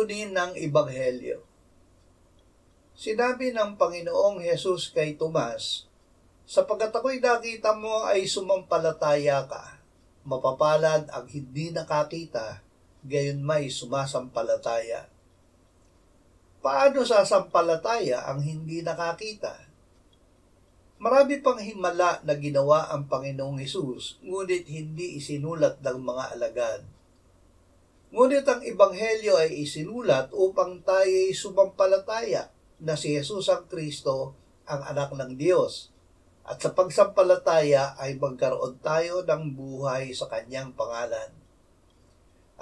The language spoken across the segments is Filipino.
layunin ng Ebanghelyo. Sinabi ng Panginoong Hesus kay Tomas, "Sapagkat ako'y nakita mo ay sumampalataya ka. Mapapalad ang hindi nakakita, gayon may sumasampalataya." Paano sasampalataya ang hindi nakakita? Marami pang himala na ginawa ang Panginoong Hesus, ngunit hindi isinulat ng mga alagad. Ngunit ang Ebanghelyo ay isinulat upang tayo'y sumampalataya na si Jesus ang Kristo, ang anak ng Diyos, at sa pagsampalataya ay magkaroon tayo ng buhay sa kanyang pangalan.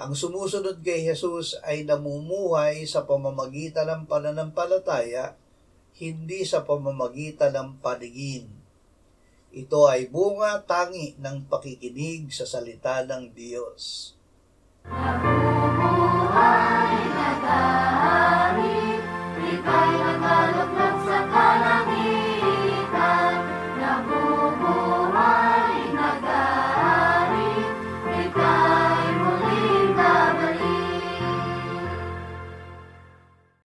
Ang sumusunod kay Jesus ay namumuhay sa pamamagitan ng pananampalataya, hindi sa pamamagitan ng paningin. Ito ay bunga tangi ng pakikinig sa salita ng Diyos. Nabubuhay na tayo, ika'y